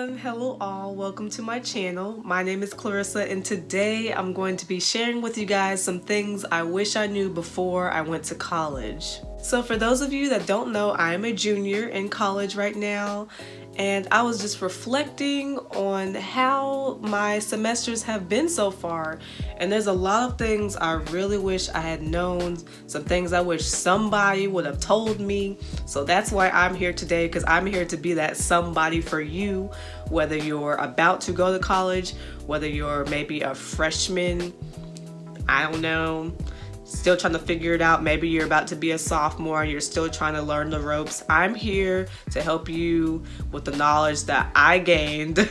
everyone, hello all, welcome to my channel. My name is Clarissa and today I'm going to be sharing with you guys some things I wish I knew before I went to college. So for those of you that don't know, I am a junior in college right now, and I was just reflecting on how my semesters have been so far, and there's a lot of things I really wish I had known, some things I wish somebody would have told me. So that's why I'm here today, because I'm here to be that somebody for you, whether you're about to go to college, whether you're maybe a freshman, I don't know, still trying to figure it out. Maybe you're about to be a sophomore and you're still trying to learn the ropes. I'm here to help you with the knowledge that I gained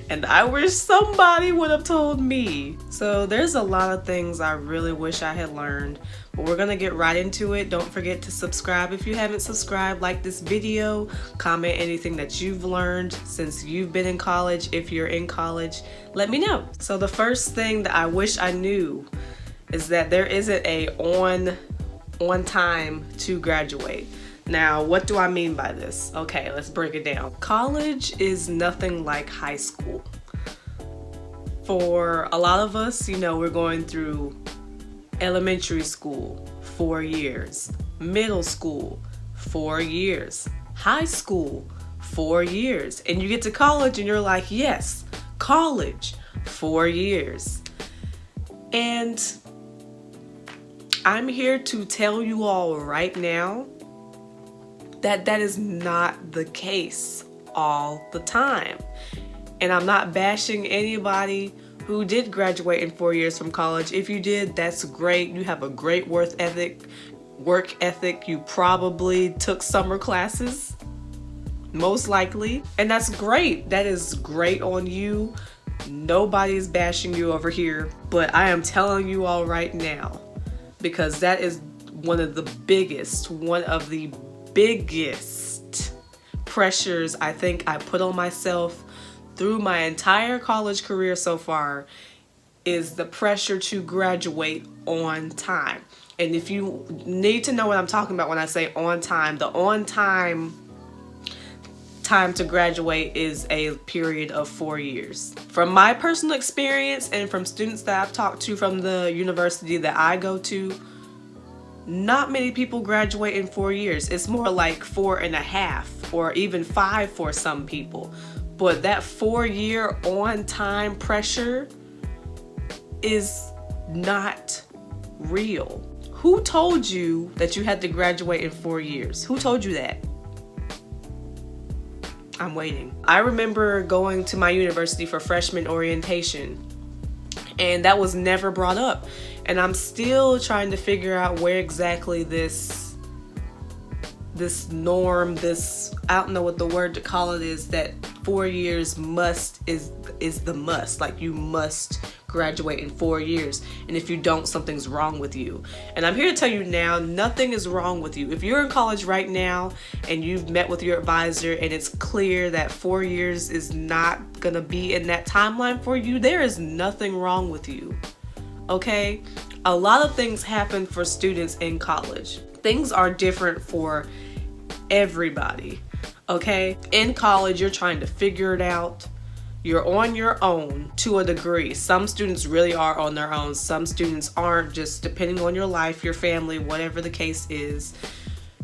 and I wish somebody would have told me. So there's a lot of things I really wish I had learned, but we're gonna get right into it. Don't forget to subscribe if you haven't subscribed, like this video, comment anything that you've learned since you've been in college. If you're in college, let me know. So the first thing that I wish I knew is that there isn't a on time to graduate. Now, what do I mean by this? Okay, let's break it down. College is nothing like high school. For a lot of us, we're going through elementary school, 4 years, middle school, 4 years, high school, 4 years, and you get to college and you're like, yes, college, 4 years. And I'm here to tell you all right now that that is not the case all the time. And I'm not bashing anybody who did graduate in 4 years from college. If you did, that's great. You have a great work ethic. You probably took summer classes, most likely. And that's great. That is great on you. Nobody's bashing you over here. But I am telling you all right now, because that is one of the biggest pressures I think I put on myself through my entire college career so far, is the pressure to graduate on time. And if you need to know what I'm talking about when I say on time, the on time to graduate is a period of 4 years. From my personal experience and from students that I've talked to from the university that I go to, not many people graduate in 4 years. It's more like 4.5 or even 5 for some people. But that 4-year on time pressure is not real. Who told you that you had to graduate in 4 years? Who told you that? I'm waiting. I remember going to my university for freshman orientation, and that was never brought up. And I'm still trying to figure out where exactly this norm, I don't know what the word to call it is, that 4 years is the must. Like, you must graduate in 4 years, and if you don't, something's wrong with you. And I'm here to tell you now, nothing is wrong with you. If you're in college right now and you've met with your advisor and it's clear that 4 years is not gonna be in that timeline for you, there is nothing wrong with you. Okay? A lot of things happen for students in college. Things are different for everybody. Okay? In college, you're trying to figure it out. You're on your own to a degree. Some students really are on their own. Some students aren't, just depending on your life, your family, whatever the case is.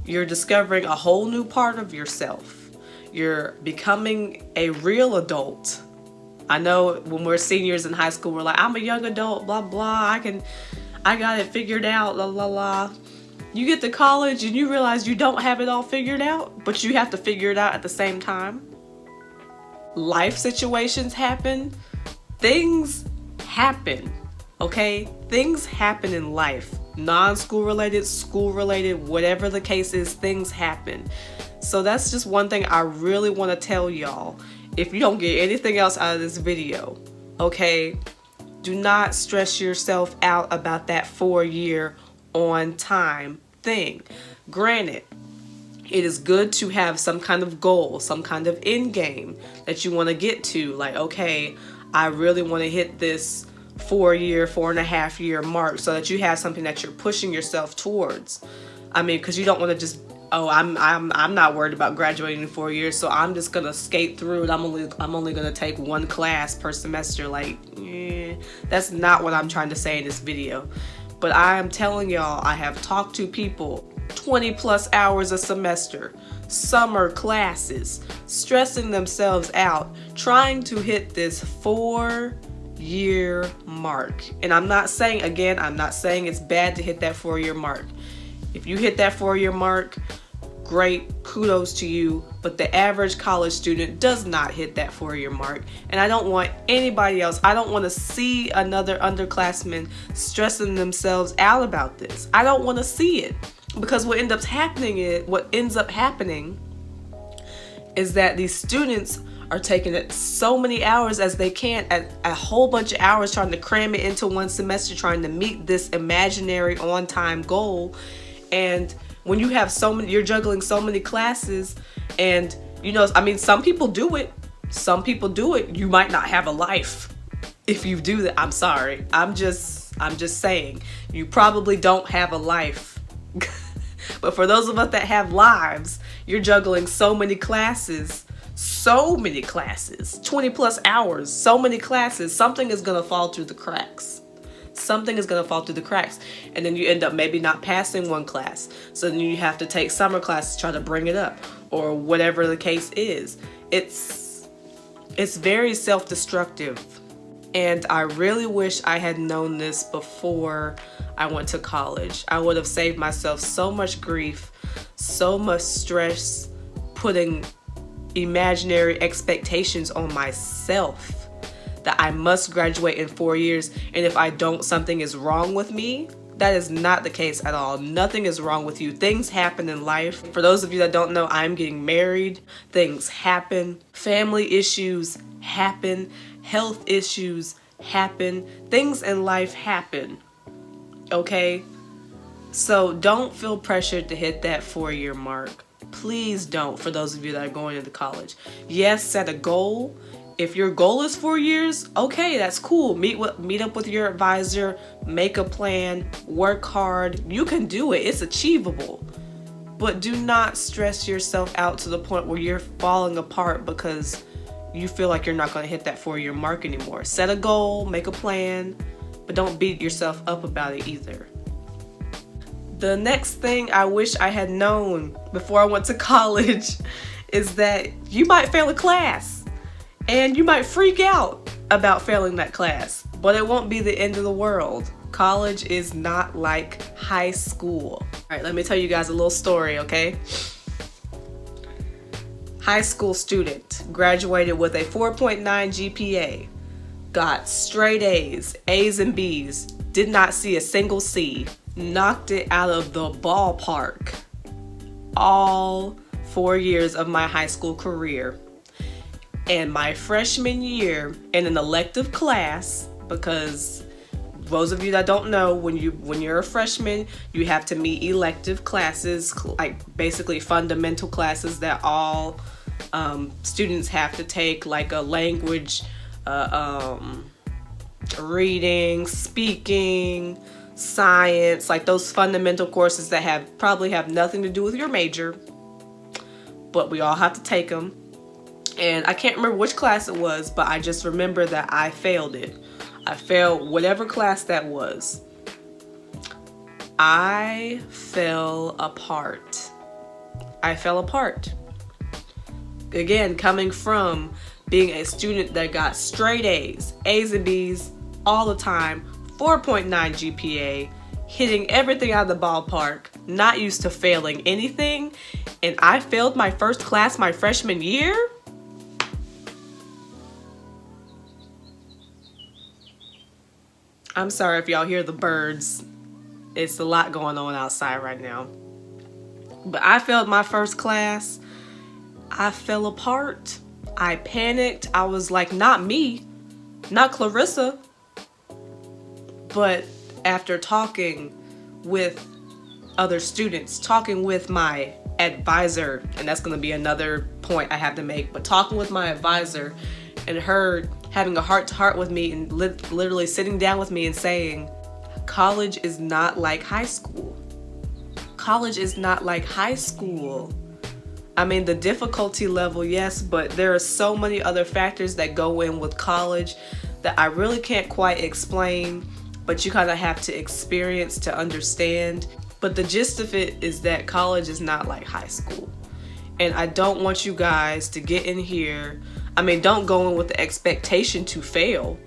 You're discovering a whole new part of yourself. You're becoming a real adult. I know when we're seniors in high school, we're like, I'm a young adult, blah, blah. I got it figured out, la, la, la. You get to college and you realize you don't have it all figured out, but you have to figure it out at the same time. Life situations happen. Things happen, okay? Things happen in life. Non-school related, school related, whatever the case is, things happen. So that's just one thing I really want to tell y'all. If you don't get anything else out of this video, okay? Do not stress yourself out about that 4-year on time thing. Granted, it is good to have some kind of goal, some kind of end game that you want to get to. Like, okay, I really want to hit this 4.5 year mark, so that you have something that you're pushing yourself towards. I mean, because you don't want to just oh, I'm not worried about graduating in 4 years, so I'm just gonna skate through it. I'm only gonna take one class per semester. Like, that's not what I'm trying to say in this video. But I am telling y'all, I have talked to people 20 plus hours a semester, summer classes, stressing themselves out, trying to hit this 4-year mark. And I'm not saying it's bad to hit that 4-year mark. If you hit that 4-year mark, great, kudos to you, but the average college student does not hit that 4-year mark. And I don't want anybody else, I don't want to see another underclassman stressing themselves out about this. I don't want to see it, because what ends up happening is that these students are taking it so many hours as they can, a whole bunch of hours, trying to cram it into one semester, trying to meet this imaginary on-time goal. And when you have you're juggling so many classes, and some people do it. Some people do it. You might not have a life if you do that. I'm sorry. I'm just saying, you probably don't have a life. But for those of us that have lives, you're juggling so many classes, 20 plus hours, so many classes. Something is gonna fall through the cracks. Something is going to fall through the cracks, and then you end up maybe not passing one class, so then you have to take summer classes to try to bring it up, or whatever the case is. It's very self-destructive, and I really wish I had known this before I went to college. I would have saved myself so much grief, so much stress, putting imaginary expectations on myself that I must graduate in 4 years, and if I don't, something is wrong with me. That is not the case at all. Nothing is wrong with you. Things happen in life. For those of you that don't know, I'm getting married. Things happen. Family issues happen. Health issues happen. Things in life happen. Okay? So don't feel pressured to hit that 4-year mark. Please don't, for those of you that are going into college. Yes, set a goal. If your goal is 4 years, okay, that's cool. Meet up with your advisor, make a plan, work hard. You can do it. It's achievable. But do not stress yourself out to the point where you're falling apart because you feel like you're not going to hit that 4-year mark anymore. Set a goal, make a plan, but don't beat yourself up about it either. The next thing I wish I had known before I went to college is that you might fail a class. And you might freak out about failing that class, but it won't be the end of the world. College is not like high school. All right, let me tell you guys a little story, okay? High school student, graduated with a 4.9 GPA, got straight A's, A's and B's, did not see a single C, knocked it out of the ballpark all 4 years of my high school career. And my freshman year, in an elective class, because those of you that don't know, when you're a freshman, you have to meet elective classes, like basically fundamental classes that all students have to take, like a language, reading, speaking, science, like those fundamental courses that probably have nothing to do with your major, but we all have to take them. And I can't remember which class it was, but I just remember that I failed it. I failed whatever class that was. I fell apart. Again, coming from being a student that got straight A's, A's and B's all the time, 4.9 GPA, hitting everything out of the ballpark, not used to failing anything, and I failed my first class my freshman year? I'm sorry if y'all hear the birds. It's a lot going on outside right now. But I failed my first class. I fell apart. I panicked. I was like, not me, not Clarissa. But after talking with other students, talking with my advisor, and that's going to be another point I have to make, but talking with my advisor and her having a heart-to-heart with me and literally sitting down with me and saying, college is not like high school. college is not like high school. I mean, the difficulty level, yes, but there are so many other factors that go in with college that I really can't quite explain, but you kind of have to experience to understand. But the gist of it is that college is not like high school. And I don't want you guys to get in here. I mean, don't go in with the expectation to fail.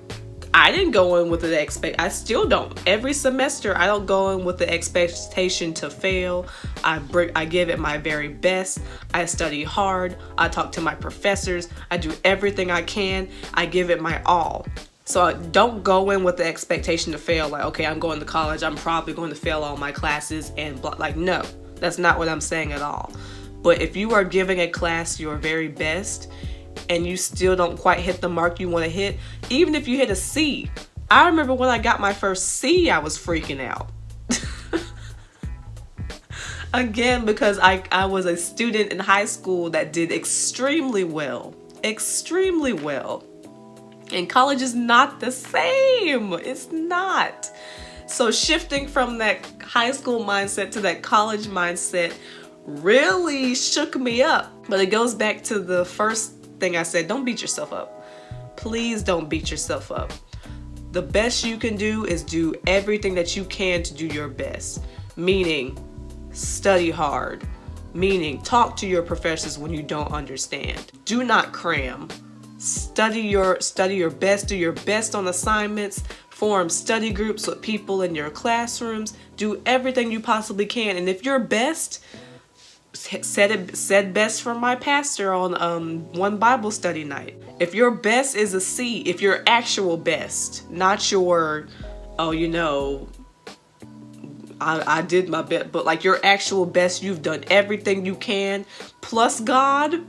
I didn't go in with the I still don't. Every semester, I don't go in with the expectation to fail. I give it my very best. I study hard. I talk to my professors. I do everything I can. I give it my all. So don't go in with the expectation to fail. Like, okay, I'm going to college. I'm probably going to fail all my classes and blah. Like, no, that's not what I'm saying at all. But if you are giving a class your very best and you still don't quite hit the mark you want to hit, even if you hit a C. I remember when I got my first C, I was freaking out. Again, because I was a student in high school that did extremely well. Extremely well. And college is not the same. It's not. So shifting from that high school mindset to that college mindset really shook me up. But it goes back to the first thing I said. Don't beat yourself up. Please don't beat yourself up. The best you can do is do everything that you can to do your best. Meaning, study hard. Meaning, talk to your professors when you don't understand. Do not cram. Study your best, do your best on assignments, form study groups with people in your classrooms, do everything you possibly can. And if you're best, said best from my pastor on one Bible study night. If your best is a C, if your actual best, not your, oh, you know, I did my best, but like your actual best, you've done everything you can, plus God.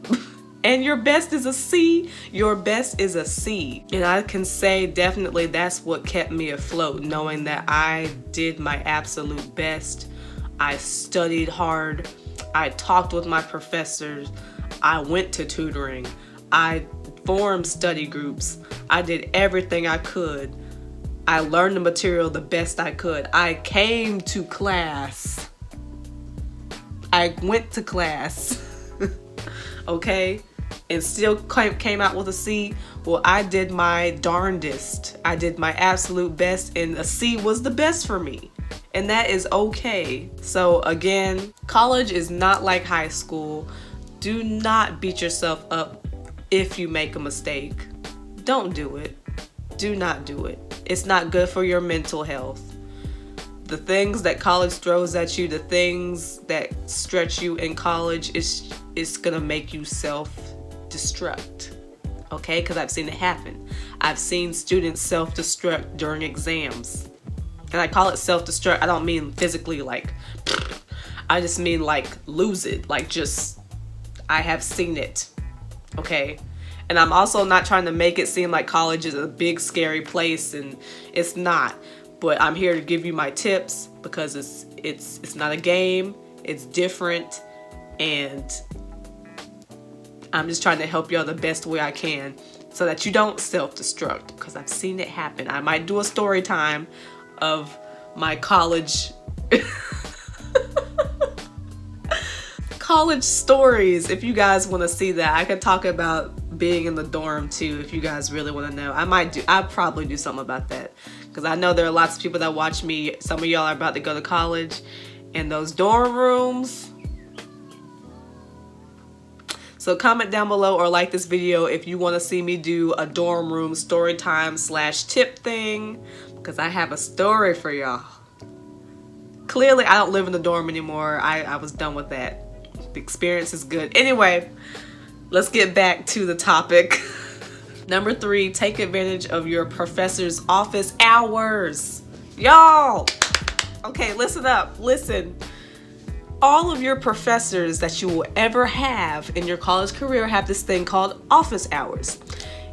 And your best is a C, your best is a C. And I can say definitely that's what kept me afloat, knowing that I did my absolute best. I studied hard. I talked with my professors. I went to tutoring. I formed study groups. I did everything I could. I learned the material the best I could. I came to class. I went to class. Okay? And still came out with a C. Well, I did my darndest. I did my absolute best, and a C was the best for me. And that is okay. So again, college is not like high school. Do not beat yourself up if you make a mistake. Don't do it. Do not do it. It's not good for your mental health. The things that college throws at you, the things that stretch you in college, it's gonna make you self-destruct. Okay, because I've seen it happen. I've seen students self-destruct during exams. And I call it self-destruct. I don't mean physically like, I just mean like lose it. Like just, I have seen it. Okay. And I'm also not trying to make it seem like college is a big scary place, and it's not. But I'm here to give you my tips because it's not a game. It's different, and I'm just trying to help y'all the best way I can so that you don't self-destruct, because I've seen it happen. I might do a story time of my college stories. If you guys want to see that, I could talk about being in the dorm too. If you guys really want to know, I'll probably do something about that, because I know there are lots of people that watch me. Some of y'all are about to go to college, and those dorm rooms. So comment down below or like this video if you want to see me do a dorm room story time / tip thing, because I have a story for y'all. Clearly, I don't live in the dorm anymore. I was done with that. The experience is good. Anyway, let's get back to the topic. Number 3, take advantage of your professor's office hours. Y'all, okay, listen up. Listen. All of your professors that you will ever have in your college career have this thing called office hours.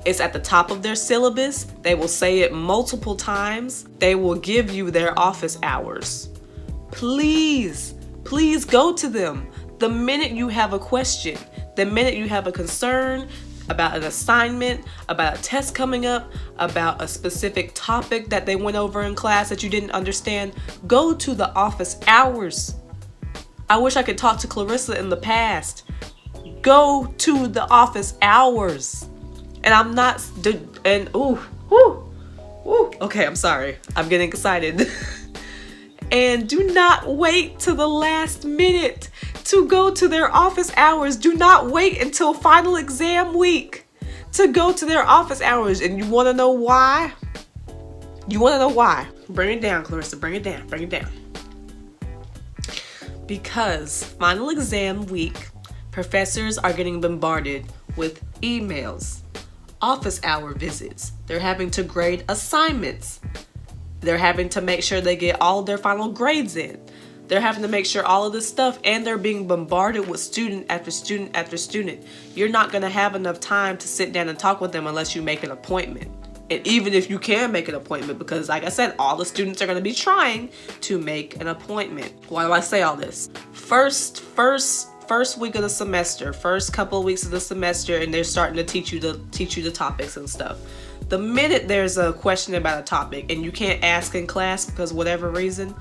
It's at the top of their syllabus. They will say it multiple times. They will give you their office hours. Please, please go to them. The minute you have a question, the minute you have a concern about an assignment, about a test coming up, about a specific topic that they went over in class that you didn't understand, go to the office hours. I wish I could talk to Clarissa in the past. Go to the office hours. And I'm not, okay, I'm sorry. I'm getting excited. And do not wait till the last minute to go to their office hours. Do not wait until final exam week to go to their office hours. And you want to know why? You want to know why? Bring it down, Clarissa. Bring it down. Bring it down. Because final exam week, professors are getting bombarded with emails, office hour visits. They're having to grade assignments. They're having to make sure they get all of their final grades in. They're having to make sure all of this stuff, and they're being bombarded with student after student after student. You're not going to have enough time to sit down and talk with them unless you make an appointment. And even if you can make an appointment, because like I said, all the students are going to be trying to make an appointment. Why do I say all this? First week of the semester, first couple of weeks of the semester, and they're starting to teach you the topics and stuff. The minute there's a question about a topic and you can't ask in class because of whatever reason,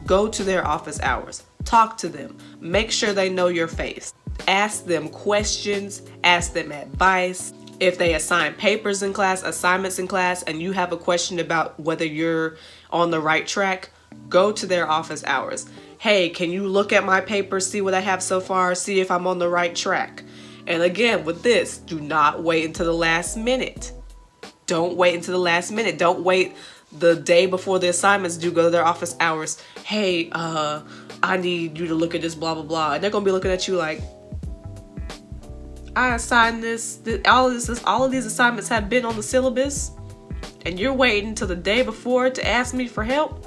go to their office hours. Talk to them. Make sure they know your face. Ask them questions. Ask them advice. If they assign papers in class, assignments in class, and you have a question about whether you're on the right track, go to their office hours. Hey, can you look at my paper, see what I have so far, see if I'm on the right track? And again, with this, do not wait until the last minute. Don't wait until the last minute. Don't wait the day before the assignments due. Go to their office hours. Hey, I need you to look at this, blah, blah, blah. And they're going to be looking at you like, I assigned this, all of these assignments have been on the syllabus, and you're waiting till the day before to ask me for help?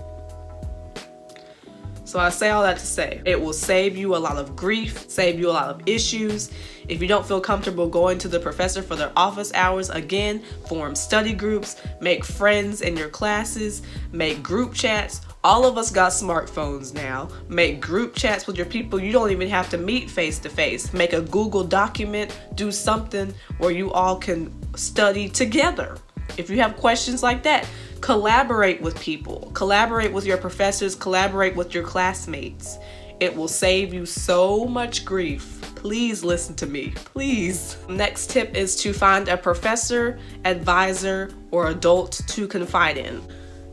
So I say all that to say, it will save you a lot of grief, save you a lot of issues. If you don't feel comfortable going to the professor for their office hours, again, form study groups, make friends in your classes, make group chats. All of us got smartphones now. Make group chats with your people. You don't even have to meet face to face. Make a Google document, do something where you all can study together. If you have questions like that, collaborate with people. Collaborate with your professors, collaborate with your classmates. It will save you so much grief. Please listen to me, please. Next tip is to find a professor, advisor, or adult to confide in.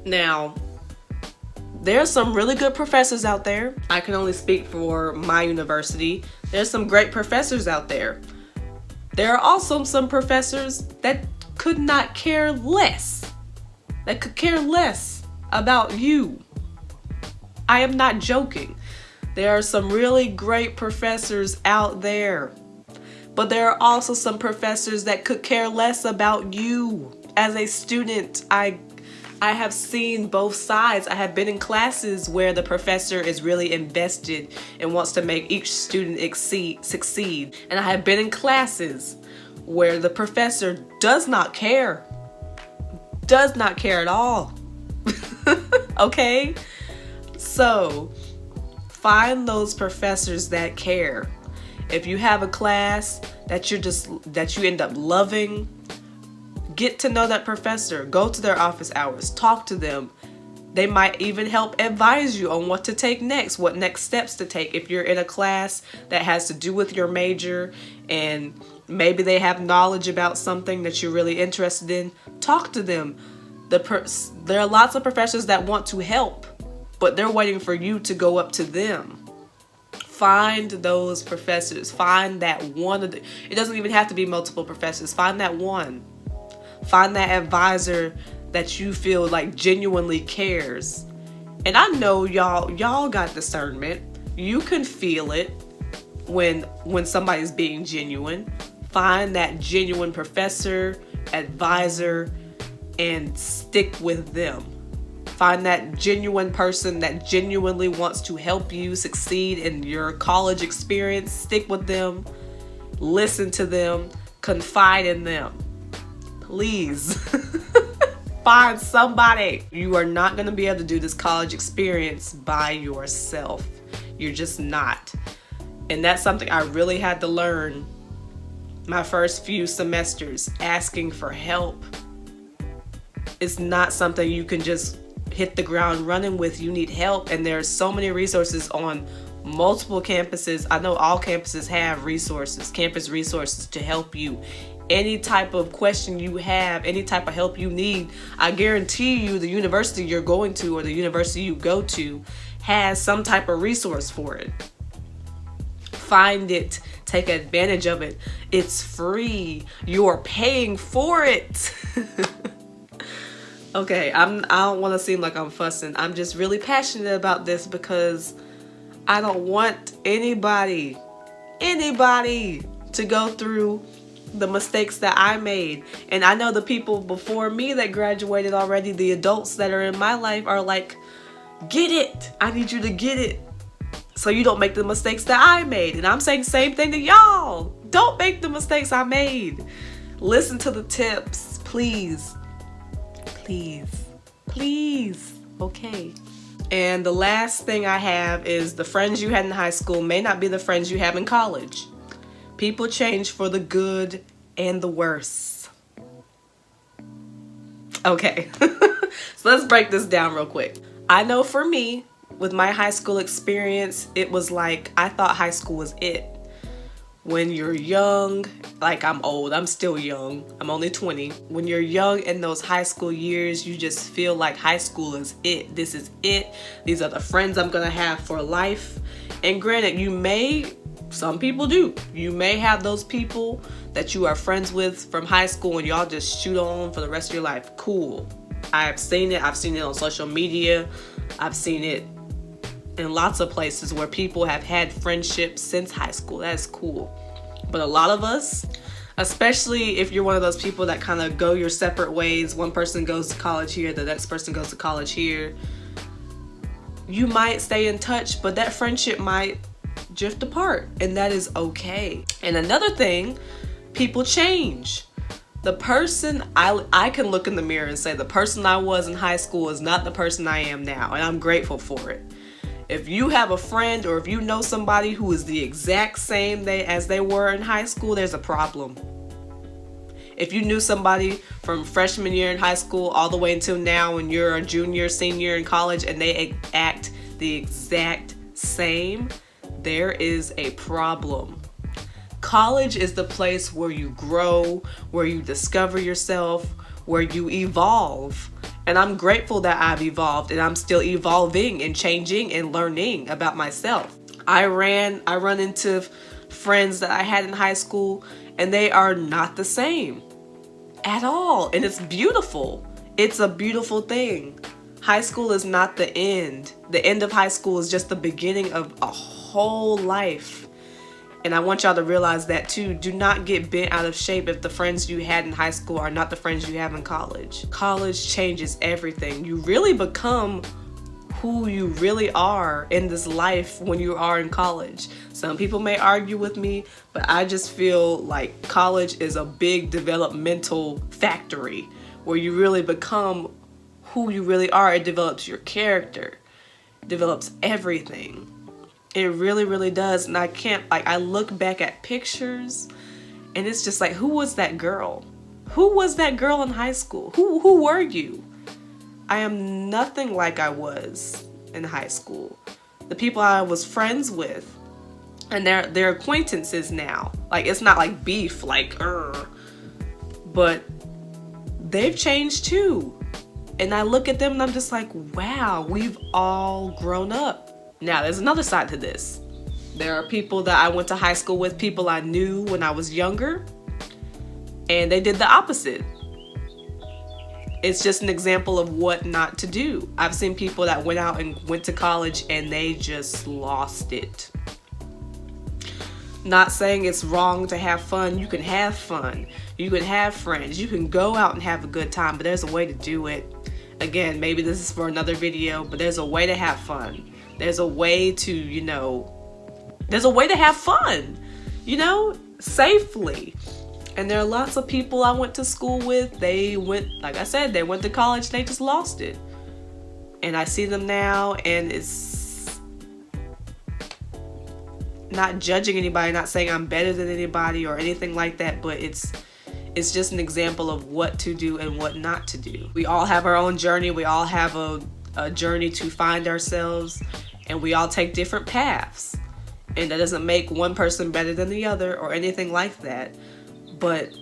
Now, there's some really good professors out there. I can only speak for my university. There's some great professors out there. There are also some professors that could not care less. That could care less about you. I am not joking. There are some really great professors out there. But there are also some professors that could care less about you. As a student, I have seen both sides. I have been in classes where the professor is really invested and wants to make each student succeed. And I have been in classes where the professor does not care. Does not care at all. Okay? So, find those professors that care. If you have a class that you end up loving, get to know that professor. Go to their office hours. Talk to them. They might even help advise you on what to take next, what next steps to take. If you're in a class that has to do with your major and maybe they have knowledge about something that you're really interested in, talk to them. There are lots of professors that want to help, but they're waiting for you to go up to them. Find those professors. Find that one. It doesn't even have to be multiple professors. Find that one. Find that advisor that you feel like genuinely cares. And I know y'all got discernment. You can feel it when somebody's being genuine. Find that genuine professor, advisor, and stick with them. Find that genuine person that genuinely wants to help you succeed in your college experience. Stick with them. Listen to them. Confide in them. Please. Find somebody. You are not going to be able to do this college experience by yourself. You're just not. And that's something I really had to learn my first few semesters. Asking for help. It's not something you can just hit the ground running with. You need help, and there's so many resources on multiple campuses. I know all campuses have resources, campus resources to help you. Any type of question you have, any type of help you need, I guarantee you the university you're going to or the university you go to has some type of resource for it. Find it, take advantage of it. It's free. You're paying for it. Okay, I don't want to seem like I'm fussing. I'm just really passionate about this because I don't want anybody to go through the mistakes that I made. And I know the people before me that graduated already, the adults that are in my life are like, get it. I need you to get it so you don't make the mistakes that I made. And I'm saying the same thing to y'all. Don't make the mistakes I made. Listen to the tips, please. Please. Okay. And the last thing I have is the friends you had in high school may not be the friends you have in college. People change for the good and the worse. Okay. So let's break this down real quick. I know for me, with my high school experience, it was like I thought high school was it. When you're young, like I'm old, I'm still young, I'm only 20. When you're young in those high school years, you just feel like high school is it. This is it. These are the friends I'm gonna have for life. And granted, some people do. You may have those people that you are friends with from high school and y'all just shoot on for the rest of your life. Cool. I've seen it. I've seen it on social media. I've seen it in lots of places where people have had friendships since high school. That's cool. But a lot of us, especially if you're one of those people that kind of go your separate ways, one person goes to college here, the next person goes to college here, you might stay in touch, but that friendship might drift apart, and that is okay. And another thing, people change. The person, I can look in the mirror and say the person I was in high school is not the person I am now, and I'm grateful for it. If you have a friend or if you know somebody who is the exact same as they were in high school, there's a problem. If you knew somebody from freshman year in high school all the way until now and you're a junior, senior in college and they act the exact same, there is a problem. College is the place where you grow, where you discover yourself, where you evolve. And I'm grateful that I've evolved and I'm still evolving and changing and learning about myself. I run into friends that I had in high school and they are not the same at all. And it's beautiful. It's a beautiful thing. High school is not the end. The end of high school is just the beginning of a whole life. And I want y'all to realize that too. Do not get bent out of shape if the friends you had in high school are not the friends you have in college. College changes everything. You really become who you really are in this life when you are in college. Some people may argue with me, but I just feel like college is a big developmental factory where you really become who you really are. It develops your character, develops everything. It really, really does. And I look back at pictures and it's just like, who was that girl? Who was that girl in high school? Who were you? I am nothing like I was in high school. The people I was friends with, and they're acquaintances now. Like, it's not like beef, but they've changed too. And I look at them and I'm just like, wow, we've all grown up. Now, there's another side to this. There are people that I went to high school with, people I knew when I was younger, and they did the opposite. It's just an example of what not to do. I've seen people that went out and went to college and they just lost it. Not saying it's wrong to have fun. You can have fun. You can have friends. You can go out and have a good time, but there's a way to do it. Again, maybe this is for another video, but there's a way to have fun. There's a way to, there's a way to have fun, safely. And there are lots of people I went to school with. They went to college, they just lost it. And I see them now, and it's not judging anybody, not saying I'm better than anybody or anything like that, but it's just an example of what to do and what not to do. We all have our own journey. We all have a journey to find ourselves. and we all take different paths. And that doesn't make one person better than the other or anything like that. But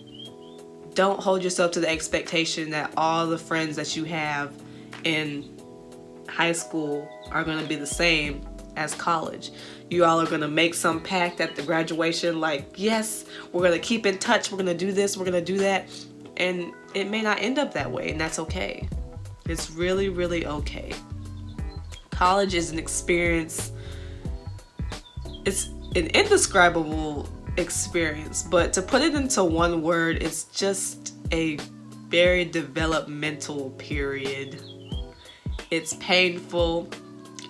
don't hold yourself to the expectation that all the friends that you have in high school are going to be the same as college. You all are going to make some pact at the graduation, like, yes, we're going to keep in touch, we're going to do this, we're going to do that. And it may not end up that way, and that's okay. It's really, really okay. College is an experience. It's an indescribable experience, but to put it into one word, it's just a very developmental period. It's painful,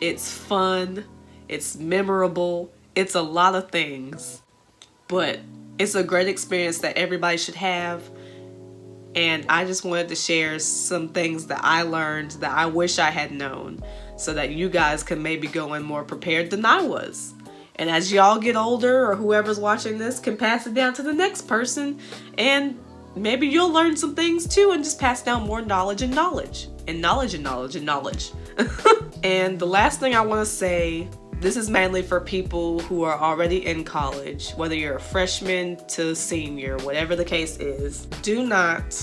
it's fun, it's memorable, it's a lot of things, but it's a great experience that everybody should have. And I just wanted to share some things that I learned that I wish I had known, so that you guys can maybe go in more prepared than I was. And as y'all get older, or whoever's watching this can pass it down to the next person, and maybe you'll learn some things too and just pass down more knowledge and knowledge. And knowledge and knowledge and knowledge. And the last thing I want to say, this is mainly for people who are already in college, whether you're a freshman to senior, whatever the case is. Do not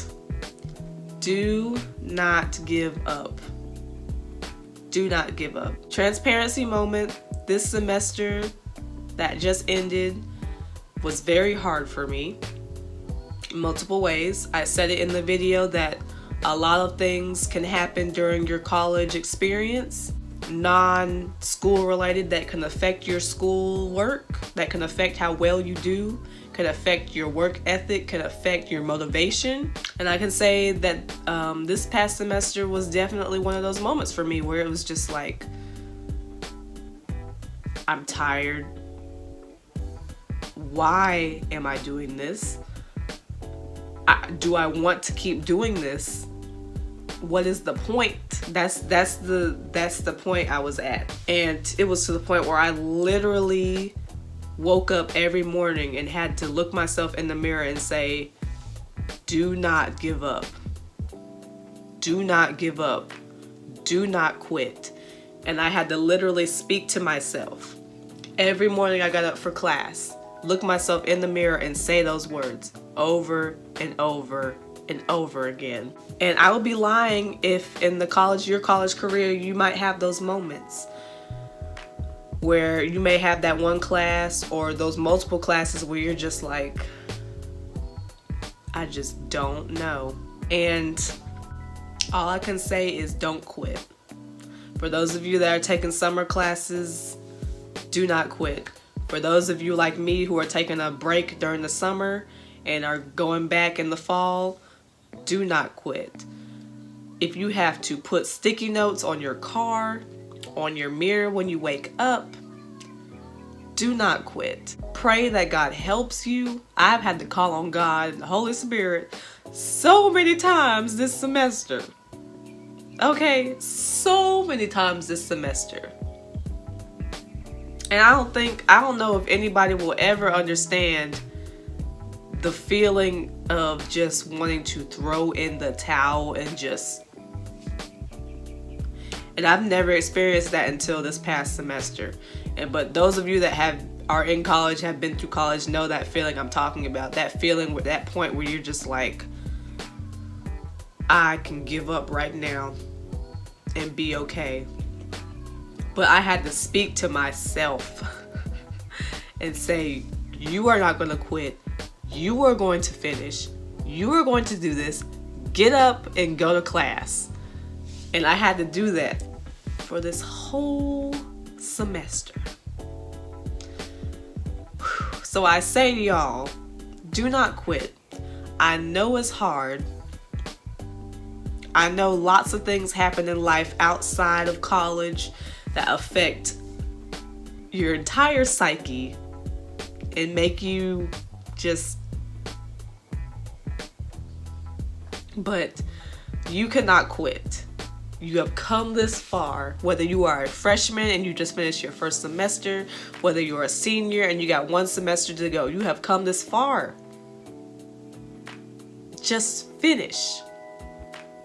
give up. Do not give up. Transparency moment. This semester that just ended was very hard for me in multiple ways. I said it in the video that a lot of things can happen during your college experience, non-school related, that can affect your school work, that can affect how well you do, can affect your work ethic, can affect your motivation. And I can say that this past semester was definitely one of those moments for me where it was just like, I'm tired. Why am I doing this? Do I want to keep doing this? What is the point? That's the point I was at. And it was to the point where I literally woke up every morning and had to look myself in the mirror and say, do not give up. Do not give up. Do not quit. And I had to literally speak to myself. Every morning I got up for class, look myself in the mirror and say those words over and over and over again. And I would be lying if in your college career, you might have those moments where you may have that one class or those multiple classes where you're just like, I just don't know. And all I can say is don't quit. For those of you that are taking summer classes, do not quit. For those of you like me who are taking a break during the summer and are going back in the fall, do not quit. If you have to put sticky notes on your car, on your mirror when you wake up, do not quit. Pray that God helps you. I've had to call on God and the Holy Spirit so many times this semester. Okay, so many times this semester. And I don't know if anybody will ever understand the feeling of just wanting to throw in the towel and I've never experienced that until this past semester. But those of you that are in college, have been through college, know that feeling I'm talking about. That feeling, with that point where you're just like, I can give up right now and be okay. But I had to speak to myself and say, you are not going to quit. You are going to finish. You are going to do this. Get up and go to class. And I had to do that for this whole semester. So I say to y'all, do not quit. I know it's hard. I know lots of things happen in life outside of college that affect your entire psyche and make you just... But you cannot quit. You have come this far, whether you are a freshman and you just finished your first semester, whether you're a senior and you got one semester to go, you have come this far. Just finish.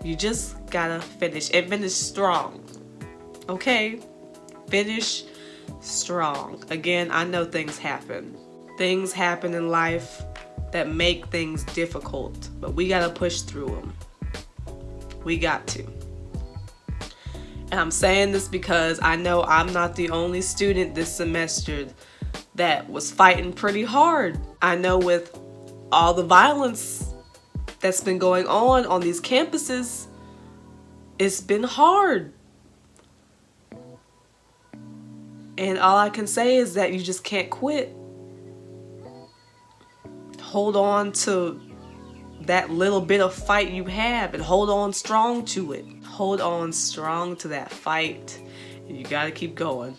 You just gotta finish and finish strong. Okay? finish strong. Again, I know things happen. Things happen in life that make things difficult, but we gotta push through them. We got to. And I'm saying this because I know I'm not the only student this semester that was fighting pretty hard. I know with all the violence that's been going on these campuses, it's been hard. And all I can say is that you just can't quit. Hold on to that little bit of fight you have and hold on strong to it. Hold on strong to that fight. And you gotta keep going.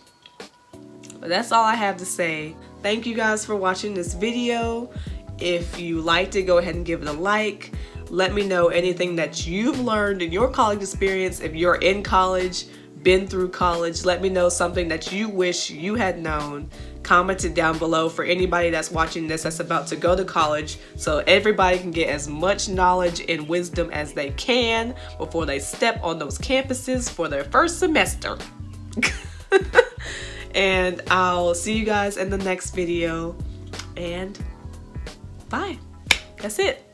But that's all I have to say. Thank you guys for watching this video. If you liked it, go ahead and give it a like. Let me know anything that you've learned in your college experience. If you're in college, been through college, let me know something that you wish you had known. Comment it down below for anybody that's watching this that's about to go to college, so everybody can get as much knowledge and wisdom as they can before they step on those campuses for their first semester. And I'll see you guys in the next video, and bye. That's it.